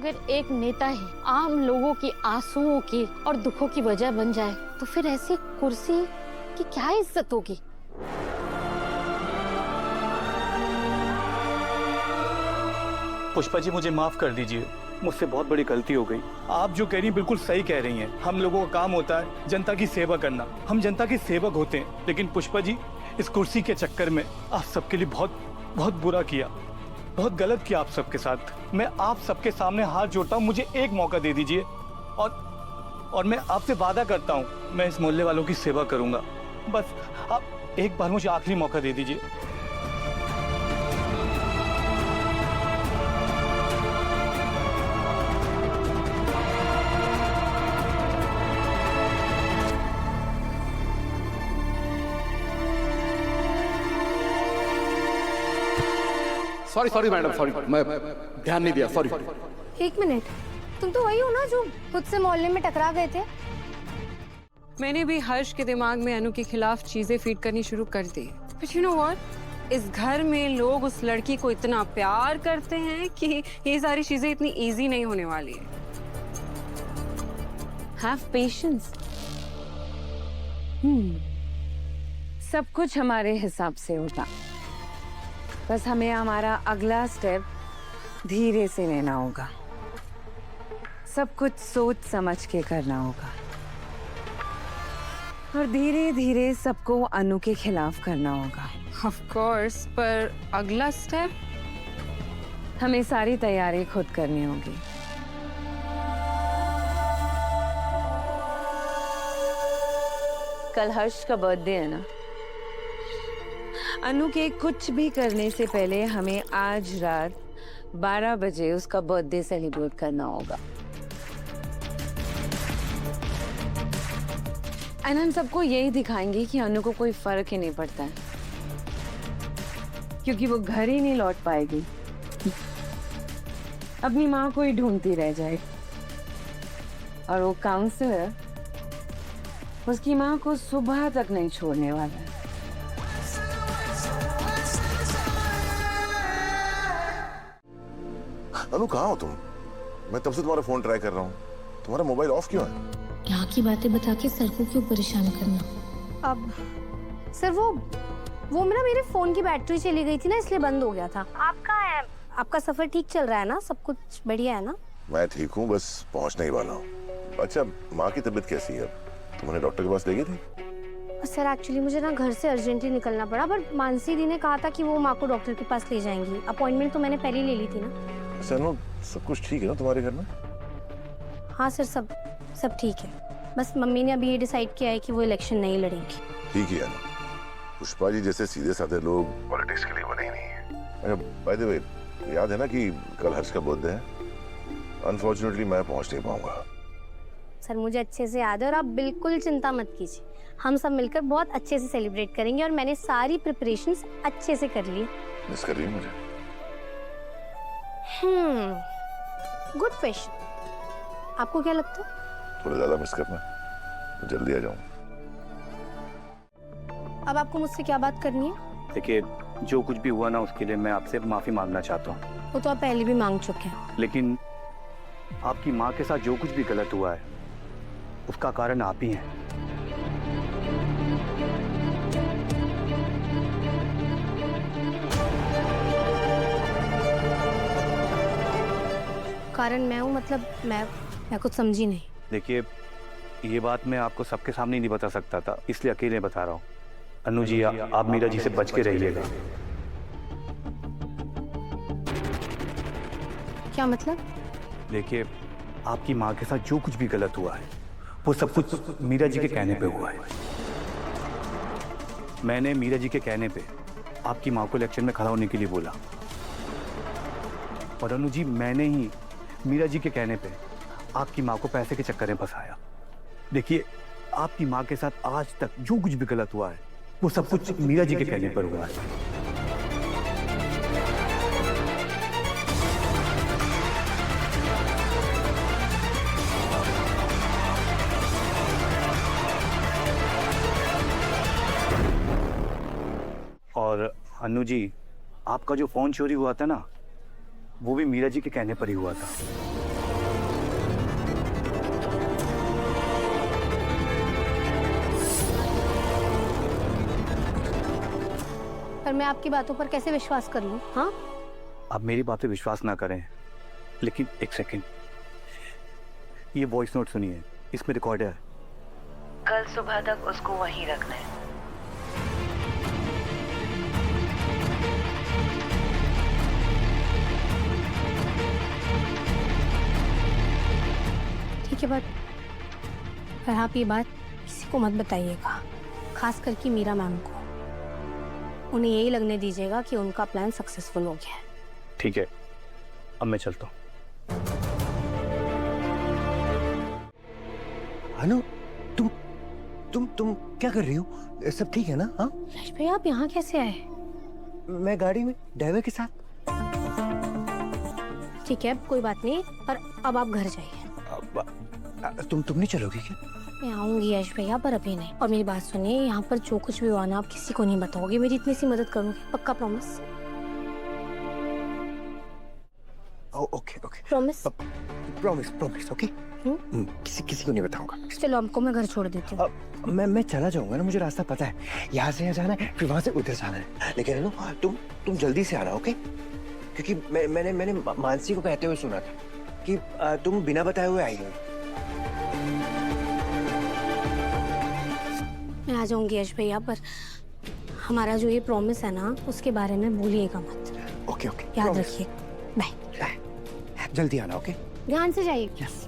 अगर एक नेता ही आम लोगों की आंसुओं की और दुखों की वजह बन जाए तो फिर ऐसी कुर्सी की क्या इज्जत होगी। पुष्पा जी मुझे माफ कर दीजिए, मुझसे बहुत बड़ी गलती हो गई। आप जो कह रही हैं बिल्कुल सही कह रही हैं। हम लोगों का काम होता है जनता की सेवा करना, हम जनता के सेवक होते हैं। लेकिन पुष्पा जी, इस कुर्सी के चक्कर में आप सबके लिए बहुत बहुत बुरा किया, बहुत गलत किया आप सबके साथ। मैं आप सबके सामने हाथ जोड़ता हूँ, मुझे एक मौका दे दीजिए और मैं आपसे वादा करता हूँ मैं इस मोहल्ले वालों की सेवा करूंगा। बस आप एक बार मुझे आखिरी मौका दे दीजिए। सॉरी मैडम, सॉरी, मैं ध्यान नहीं दिया, सॉरी। एक मिनट, तुम तो वही हो ना जो खुद से मोहल्ले में टकरा गए थे? मैंने भी हर्ष के दिमाग में अनु के खिलाफ चीजें फीड करनी शुरू कर दी। बट यू नो व्हाट, इस घर में लोग उस लड़की को इतना प्यार करते हैं कि ये सारी चीजें इतनी इजी नहीं होने वाली है। Have patience. सब कुछ हमारे हिसाब से होगा, बस हमें हमारा अगला स्टेप धीरे से लेना होगा। सब कुछ सोच समझ के करना होगा और धीरे धीरे सबको अनु के खिलाफ करना होगा। ऑफ कोर्स, पर अगला स्टेप? हमें सारी तैयारी खुद करनी होगी। कल हर्ष का बर्थडे है ना, अनु के कुछ भी करने से पहले हमें आज रात 12 बजे उसका बर्थडे सेलिब्रेट करना होगा। एंड हम सबको यही दिखाएंगे कि अनु को कोई फर्क ही नहीं पड़ता है, क्योंकि वो घर ही नहीं लौट पाएगी, अपनी माँ को ही ढूंढती रह जाएगी। और वो काउंसलर उसकी माँ को सुबह तक नहीं छोड़ने वाला है। अनु, कहाँ हो तुम? मैं तब से तुम्हारा फोन ट्राई कर रहा हूँ, तुम्हारा मोबाइल ऑफ क्यों है? यहाँ की बातें बता के सर को क्यों परेशान करना। अब सर वो मेरे फोन की बैटरी चली गई थी ना, इसलिए बंद हो गया था। आप कहाँ हैं? आपका सफर ठीक चल रहा है ना? सब कुछ बढ़िया है ना? मैं ठीक हूँ, बस पहुँचने ही वाला हूँ। अच्छा, माँ की तबीयत कैसी है? तुमने डॉक्टर के पास ले गई थी? सर एक्चुअली मुझे ना घर से अर्जेंटली निकलना पड़ा, पर मानसी दी ने कहा था कि वो माँ को डॉक्टर के पास ले जाएंगी। अपॉइंटमेंट तो मैंने पहले ले ली थी ना। अच्छा अनु, सब कुछ ठीक है ना तुम्हारे घर में? हाँ सर, सब ठीक है। बस मम्मी ने अभी ये डिसाइड किया है कि वो इलेक्शन नहीं लड़ेंगी। ठीक है अनु, पुष्पा जी जैसे सीधे साधे लोग पॉलिटिक्स के लिए बने ही नहीं है। बाय द वे, याद है ना कि कल हर्ष का बर्थडे है? अनफॉर्चुनेटली मैं पहुंच नहीं पाऊंगा। सर मुझे अच्छे से याद है और आप बिल्कुल चिंता मत कीजिए, हम सब मिलकर बहुत अच्छे से सेलिब्रेट करेंगे और मैंने सारी प्रिपरेशंस अच्छे से कर ली। मिस कर रही है मुझे? Good question. आपको क्या लगता है? थोड़ा ज्यादा मिस करना, तो जल्दी आ जाऊं। अब आपको मुझसे क्या बात करनी है? देखिए, जो कुछ भी हुआ ना उसके लिए मैं आपसे माफी मांगना चाहता हूँ। वो तो आप पहले भी मांग चुके हैं। लेकिन आपकी माँ के साथ जो कुछ भी गलत हुआ है उसका कारण आप ही हैं। कारण मैं हूँ? मतलब मैं कुछ समझी नहीं। देखिए, ये बात मैं आपको सबके सामने नहीं बता सकता था, इसलिए अकेले बता रहा हूँ। अनु जी, आप मीरा जी से बच के रहिएगा। क्या मतलब? देखिए, आपकी माँ के साथ जो कुछ भी गलत हुआ है वो सब कुछ मीरा जी के कहने पे हुआ है। मैंने मीरा जी के कहने पे आपकी माँ को इलेक्शन में खड़ा होने के लिए बोला, और अनु जी, मैंने ही मीरा जी के कहने पे आपकी माँ को पैसे के चक्कर में फंसाया। देखिए, आपकी माँ के साथ आज तक जो कुछ भी गलत हुआ है वो सब कुछ मीरा जी के कहने पर हुआ है। और अनु जी, आपका जो फोन चोरी हुआ था ना, वो भी मीरा जी के कहने पर ही हुआ था। पर मैं आपकी बातों पर कैसे विश्वास कर लूँ? हाँ, आप मेरी बात पे विश्वास ना करें, लेकिन एक सेकंड, ये वॉइस नोट सुनिए, इसमें रिकॉर्ड है। कल सुबह तक उसको वहीं रखना है। ठीक है, पर आप ये बात किसी को मत बताइएगा, खास करके मीरा मैम को। उन्हें यही लगने दीजिएगा कि उनका प्लान सक्सेसफुल हो गया है। ठीक है, अब मैं चलता हूँ। अनु, तुम क्या कर रही हो? सब ठीक है ना? हाँ, यश भैया आप यहाँ कैसे आए? मैं गाड़ी में ड्राइवर के साथ। ठीक है, कोई बात नहीं, पर अब आप घर जाइए। तुम नहीं चलोगी क्या? मैं आऊंगी यश भैया, पर अभी नहीं। और मेरी बात सुनिए, यहाँ पर जो कुछ भी हुआ ना, आप किसी को नहीं बताओगे। मेरी इतनी सी मदद करोगे? पक्का promise? Okay promise? Promise okay. किसी को नहीं बताऊंगा। चलो हमको, मैं घर छोड़ देती हूँ। मैं चला जाऊंगा ना, मुझे रास्ता पता है। यहाँ से यहाँ जाना है, फिर वहां से उधर जाना है। लेकिन अनु, तुम जल्दी से आना, ओके? क्योंकि मैंने मानसी को कहते हुए सुना था कि तुम बिना बताए हुए आई हो। मैं आ जाऊंगी यश भैया, पर हमारा जो ये प्रॉमिस है ना, उसके बारे में भूलिएगा मत। ओके याद रखिए। बाय। जल्दी आना, ओके? ध्यान से जाइए। यस।